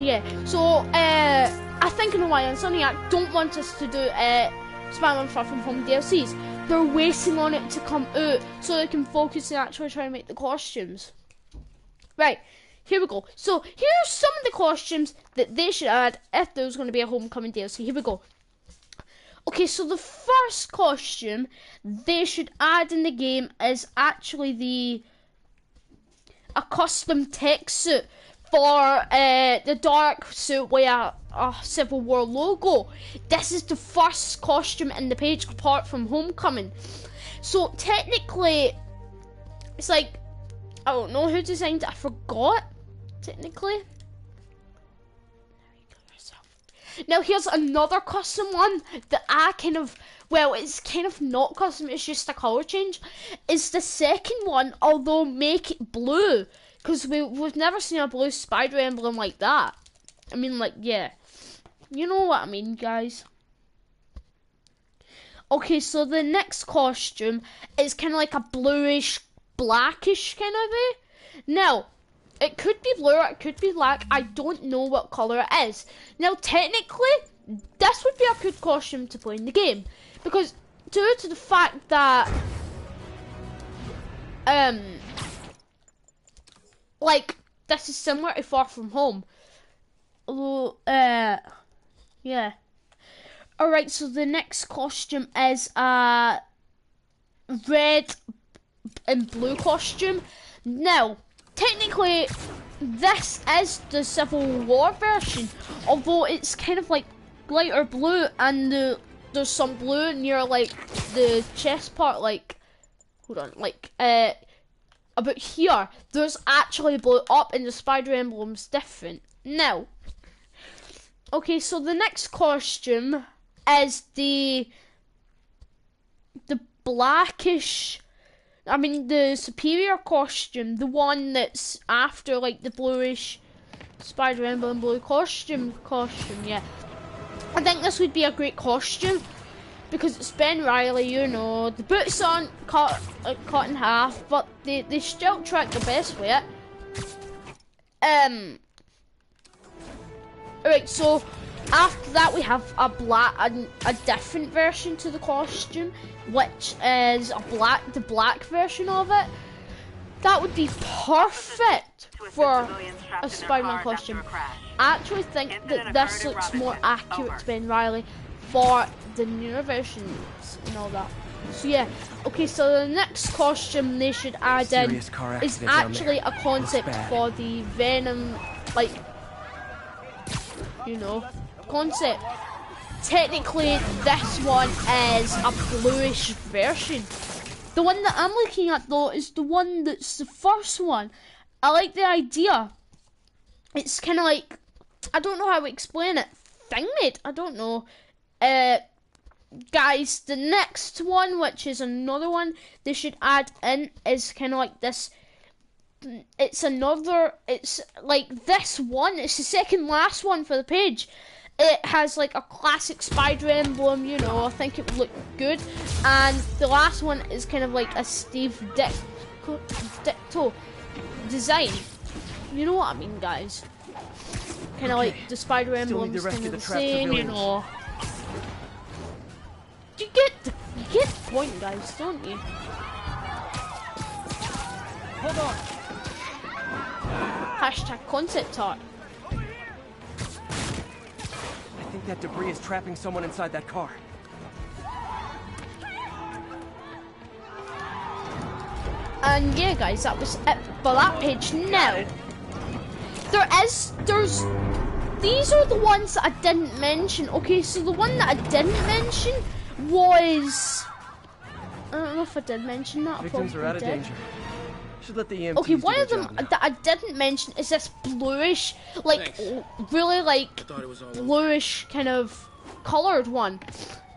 Yeah, so I think in a while, Insomniac don't want us to do Spider-Man Far From Home DLCs. They're waiting on it to come out so they can focus and actually try and make the costumes. Right, here we go. So here's some of the costumes that they should add if there's going to be a Homecoming DLC. Here we go. Okay, so the first costume they should add in the game is actually a custom tech suit for the dark suit with a Civil War logo. This is the first costume in the page apart from Homecoming. So technically, it's like, I don't know who designed it, I forgot, technically. Now here's another custom one that I well, it's kind of not custom, it's just a colour change. It's the second one, although make it blue. Because we've never seen a blue spider emblem like that. I mean, like, yeah. You know what I mean, guys. Okay, so the next costume is kind of like a bluish, blackish kind of way. Now, it could be blue or it could be black. I don't know what colour it is. Now, technically, this would be a good costume to play in the game. Because due to the fact that... like, this is similar to Far From Home. Yeah. Alright, so the next costume is a red and blue costume. Now, technically, this is the Civil War version, although it's kind of like lighter blue, and there's some blue near, like, the chest part, like, hold on, like, about here, there's actually blue up, and the spider emblem's different. Now, okay, so the next costume is the blackish, I mean the superior costume, the one that's after like the bluish spider emblem blue costume, yeah. I think this would be a great costume. Because it's Ben Riley, you know, the boots aren't cut in half, but they still tried the best with it. Alright, so after that we have a different version to the costume, which is the black version of it. That would be perfect for a Spider-Man costume. I actually think that this looks more accurate to Ben Riley for the newer versions and all that. So yeah, okay, so the next costume they should add in is actually a concept for the Venom, like, you know, concept. Technically, this one is a bluish version. The one that I'm looking at though is the one that's the first one. I like the idea. It's kind of like, I don't know how to explain it. Thing-made, I don't know. Guys, the next one, which is another one they should add in, is kind of like this. It's like this one. It's the second last one for the page. It has like a classic spider emblem, you know, I think it would look good. And the last one is kind of like a Steve Ditko design. You know what I mean, guys? Kind of like the spider emblems, kind of the same, you know. You get the point, guys, don't you? Hold on. Hashtag concept art. I think that debris is trapping someone inside that car. And yeah, guys, that was it for that page. Now, these are the ones that I didn't mention. Okay, so the one that I didn't mention was, I don't know if I did mention that. Victims are out of danger. Should let the EMTs okay, one of them that I didn't mention is this bluish, like really like bluish kind of coloured one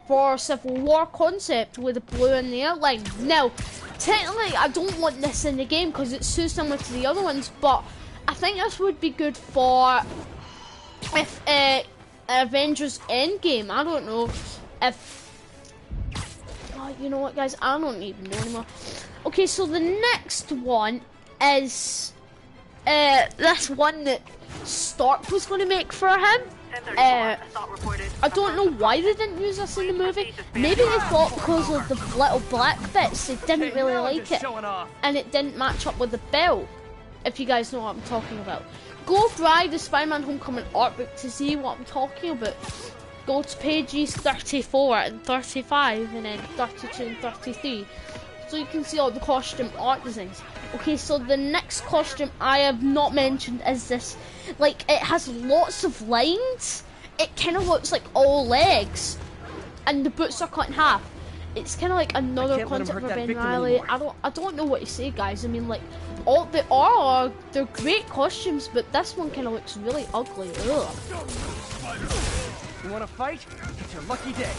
for Civil War concept with the blue in the outline. Now, technically, I don't want this in the game because it's too similar to the other ones, but I think this would be good for if Avengers Endgame. I don't know if. Oh, you know what, guys? I don't even know anymore. Okay, so the next one is this one that Stark was going to make for him. I don't know why they didn't use this in the movie. Maybe they thought because of the little black bits, they didn't really like it. And it didn't match up with the belt, if you guys know what I'm talking about. Go buy the Spider-Man Homecoming art book to see what I'm talking about. Go to pages 34 and 35 and then 32 and 33. So you can see all the costume art designs. Okay, so the next costume I have not mentioned is this. Like, it has lots of lines. It kind of looks like all legs. And the boots are cut in half. It's kind of like another concept for Ben Reilly. I don't know what to say, guys. I mean, like, they're great costumes, but this one kind of looks really ugly. Ugh. You want to fight? It's your lucky day.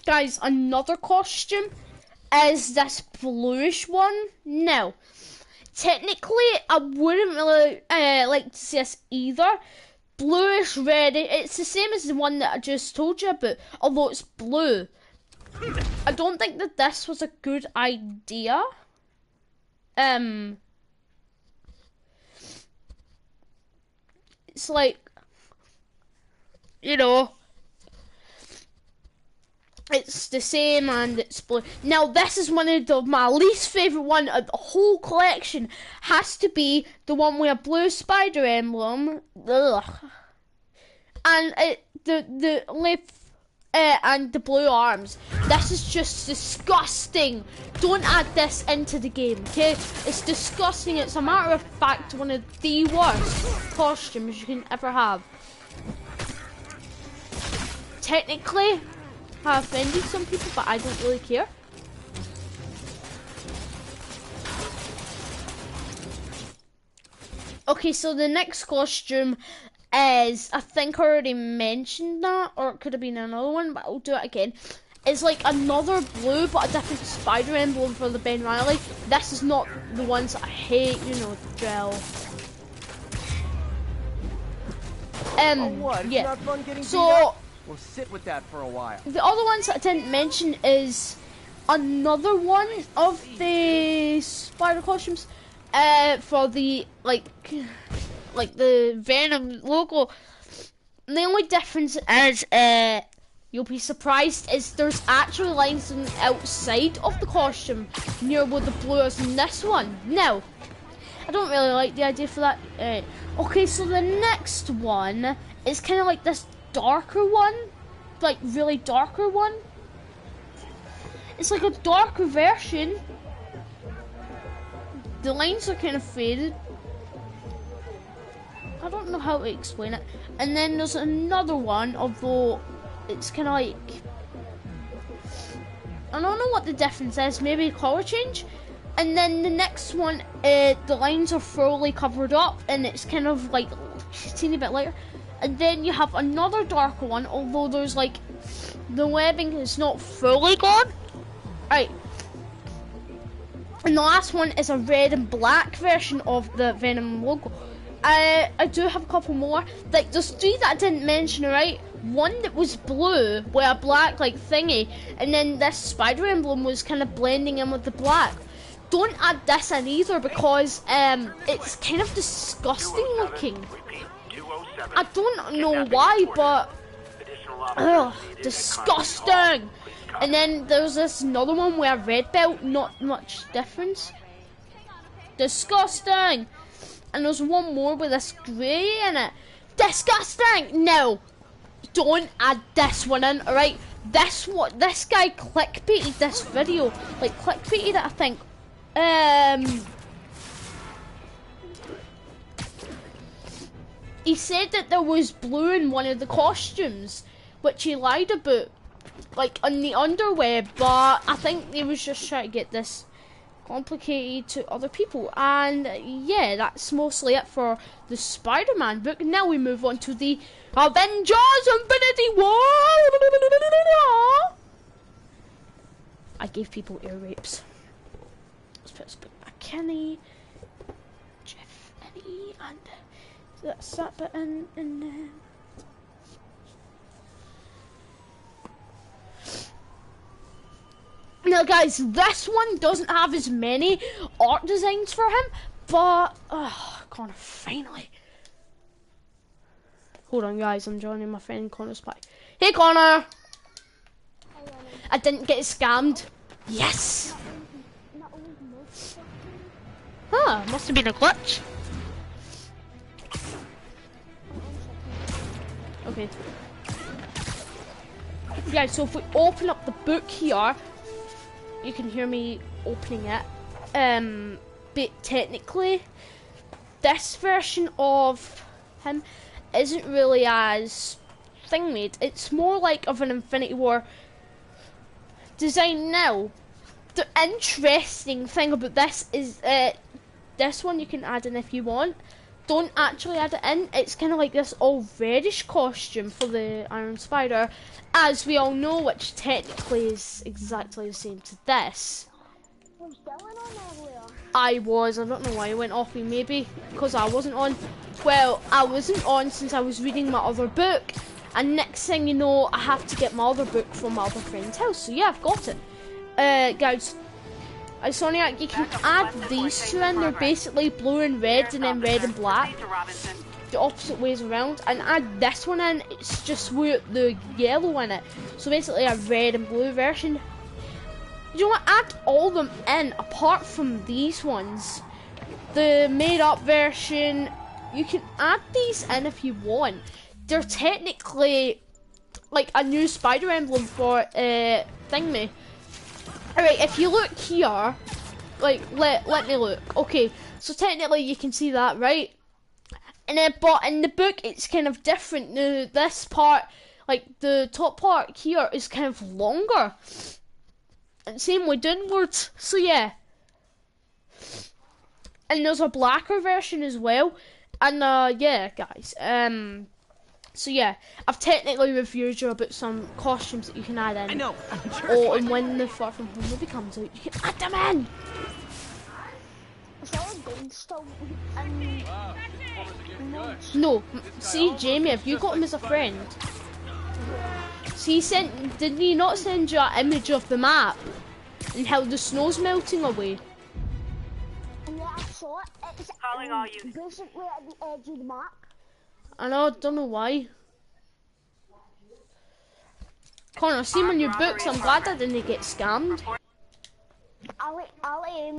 Guys, another costume is this bluish one. Now, technically, I wouldn't really like to see this either. Bluish red, it's the same as the one that I just told you about, although it's blue. I don't think that this was a good idea. It's like, you know, it's the same and it's blue. Now this is one of my least favourite one of the whole collection. Has to be the one with a blue spider emblem. Ugh. And the lip and the blue arms. This is just disgusting. Don't add this into the game, okay? It's disgusting. It's a matter of fact one of the worst costumes you can ever have. Technically, I offended some people, but I don't really care. Okay, so the next costume is, I think I already mentioned that, or it could have been another one, but I'll do it again. It's like another blue, but a different spider emblem for the Ben Reilly. This is not the ones that I hate, you know, the drill. What? Yeah. Not fun getting So we'll sit with that for a while. the other ones that I didn't mention is another one of the spider costumes for the like the Venom logo. The only difference is you'll be surprised is there's actually lines on the outside of the costume near where the blue is in this one. Now, I don't really like the idea for that. Okay, so the next one is kind of like this darker one, like really darker one. It's like a darker version. The lines are kind of faded. I don't know how to explain it. And then there's another one, although it's kind of like, I don't know what the difference is, maybe color change. And then the next one, the lines are fully covered up and it's kind of like a teeny bit lighter. And then you have another darker one, although there's like, the webbing is not fully gone. Right. And the last one is a red and black version of the Venom logo. I do have a couple more. Like, there's 3 that I didn't mention, right? One that was blue with a black, like, thingy. And then this spider emblem was kind of blending in with the black. Don't add this in either because it's kind of disgusting looking. I don't know why, but ugh, disgusting. And then there's this another one with a red belt, not much difference. Disgusting. And there's one more with this grey in it. Disgusting. No, don't add this one in. All right, this guy clickbaited this video, like clickbaited it, I think. He said that there was blue in one of the costumes, which he lied about, like on the underweb, but I think he was just trying to get this complicated to other people. And yeah, that's mostly it for the Spider-Man book. Now we move on to the Avengers Infinity War. I gave people ear rapes. Let's put this book back. Kenny, Jeff, Eddie, and That's that bit in there. Now guys, this one doesn't have as many art designs for him, but Connor, finally. Hold on guys, I'm joining my friend Connor's Spy. Hey Connor! I didn't get scammed. Yes! Huh, must have been a glitch. Okay. Yeah, so if we open up the book here, you can hear me opening it. But technically, this version of him isn't really as thing-made. It's more like of an Infinity War design now. The interesting thing about this is this one you can add in if you want. Don't actually add it in. It's kind of like this all reddish costume for the Iron Spider, as we all know, which technically is exactly the same to this. Was Dylan on earlier? I don't know why I went off me, maybe because I wasn't on. Well, I wasn't on since I was reading my other book, and next thing you know, I have to get my other book from my other friend's house, so yeah, I've got it. Guys, Soniac, you can add these two in. They're basically blue and red, and then red and black, the opposite ways around, and add this one in. It's just with the yellow in it, so basically a red and blue version. You want to add all them in apart from these ones. The made up version, you can add these in if you want. They're technically like a new spider emblem for Thingy. Alright, if you look here, like let me look. Okay, so technically you can see that, right? And then but in the book it's kind of different. This part, like the top part here, is kind of longer. And same way downwards, so yeah. And there's a blacker version as well. And yeah, guys. So yeah, I've technically reviewed you about some costumes that you can add in. I know. Oh, and when the Far From Home movie comes out, you can add them in. Is that a gold still? No, see Jamie, have you got him as a friend? See, did he not send you an image of the map and how the snow's melting away? And yeah, I saw it. It's basically at the edge of the map. I know, I don't know why. Connor, see my new books, I'm glad I didn't get scammed. I'll let